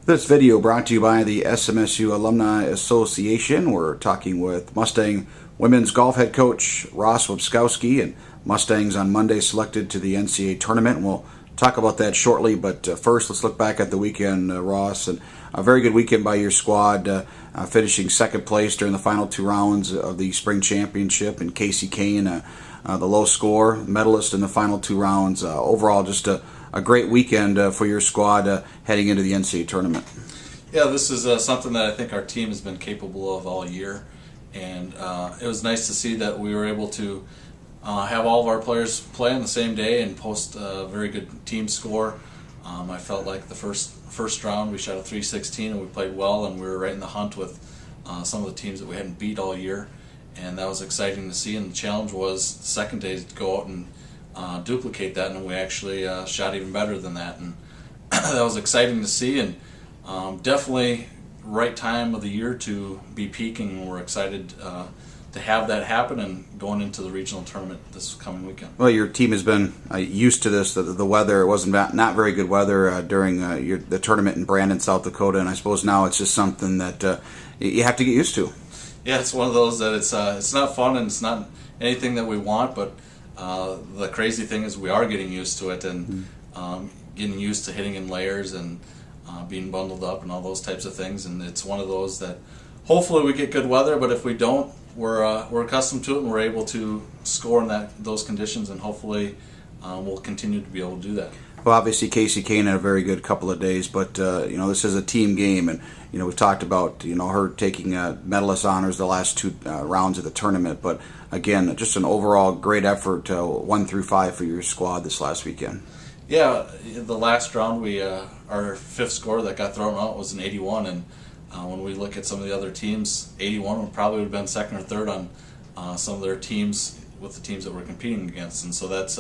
This video brought to you by the SMSU Alumni Association. We're talking with Mustang women's golf head coach Ross Webskowski, and Mustangs on Monday selected to the NCAA tournament. And we'll talk about that shortly, but first let's look back at the weekend, Ross. And a very good weekend by your squad, finishing second place during the final two rounds of the spring championship, and Casey Kane, the low score medalist in the final two rounds. Overall, just a great weekend for your squad heading into the NCAA tournament. Yeah, this is something that I think our team has been capable of all year, and it was nice to see that we were able to have all of our players play on the same day and post a very good team score. I felt like the first round we shot a 316 and we played well, and we were right in the hunt with some of the teams that we hadn't beat all year, and that was exciting to see. And the challenge was the second day to go out and duplicate that, and we actually shot even better than that, and that was exciting to see, and definitely right time of the year to be peaking, and we're excited to have that happen and going into the regional tournament this coming weekend. Well, your team has been used to this. The weather, it wasn't not very good weather during the tournament in Brandon, South Dakota, and I suppose now it's just something that you have to get used to. Yeah, it's one of those that it's not fun and it's not anything that we want, but the crazy thing is we are getting used to it, and getting used to hitting in layers and being bundled up and all those types of things. And it's one of those that hopefully we get good weather, but if we don't, we're accustomed to it and we're able to score in those conditions, and hopefully we'll continue to be able to do that. Well, obviously Casey Kane had a very good couple of days, but this is a team game, and we've talked about her taking medalist honors the last two rounds of the tournament. But again, just an overall great effort, 1 through 5 for your squad this last weekend. Yeah, the last round our fifth score that got thrown out was an 81, and when we look at some of the other teams, 81 would probably have been second or third on some of their teams with the teams that we're competing against, and so that's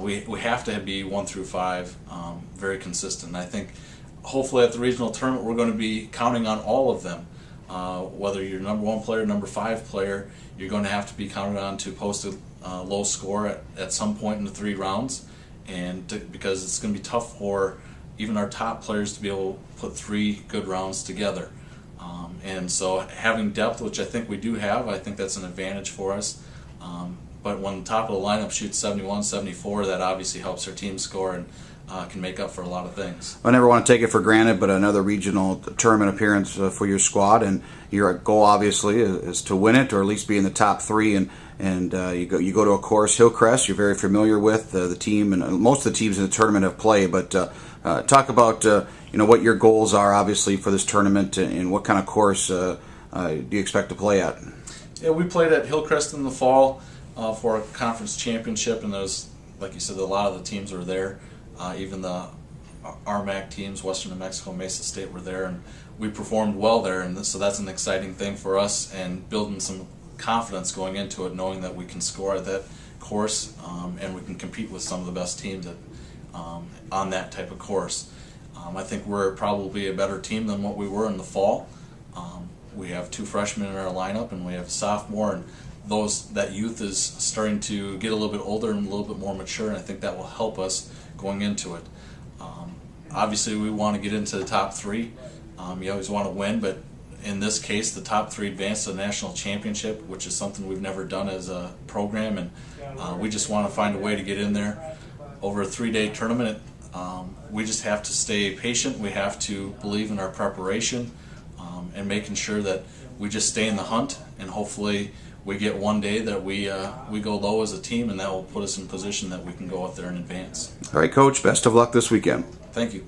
we have to be 1 through 5 very consistent. And I think hopefully at the regional tournament we're going to be counting on all of them. Whether you're number 1 player, number 5 player, you're going to have to be counted on to post a low score at some point in the 3 rounds, and because it's going to be tough for even our top players to be able to put 3 good rounds together. And so having depth, which I think we do have, I think that's an advantage for us. But when the top of the lineup shoots 71, 74, that obviously helps our team score and can make up for a lot of things. I never want to take it for granted, but another regional tournament appearance for your squad, and your goal obviously is to win it, or at least be in the top 3. And you go to a course, Hillcrest. You're very familiar with the team, and most of the teams in the tournament have played. But talk about what your goals are, obviously, for this tournament, and what kind of course do you expect to play at? Yeah, we played at Hillcrest in the fall for a conference championship, and there's, like you said, a lot of the teams were there. Even the RMAC teams, Western New Mexico, Mesa State, were there, and we performed well there, and so that's an exciting thing for us, and building some confidence going into it, knowing that we can score at that course, and we can compete with some of the best teams on that type of course. I think we're probably a better team than what we were in the fall. We have 2 freshmen in our lineup, and we have a sophomore, and that youth is starting to get a little bit older and a little bit more mature, and I think that will help us going into it. Obviously we want to get into the top 3. You always want to win, but in this case the top 3 advance to the national championship, which is something we've never done as a program, and we just want to find a way to get in there. Over a 3-day tournament, we just have to stay patient. We have to believe in our preparation, and making sure that we just stay in the hunt, and hopefully we get one day that we go low as a team, and that will put us in position that we can go out there and advance. All right, Coach, best of luck this weekend. Thank you.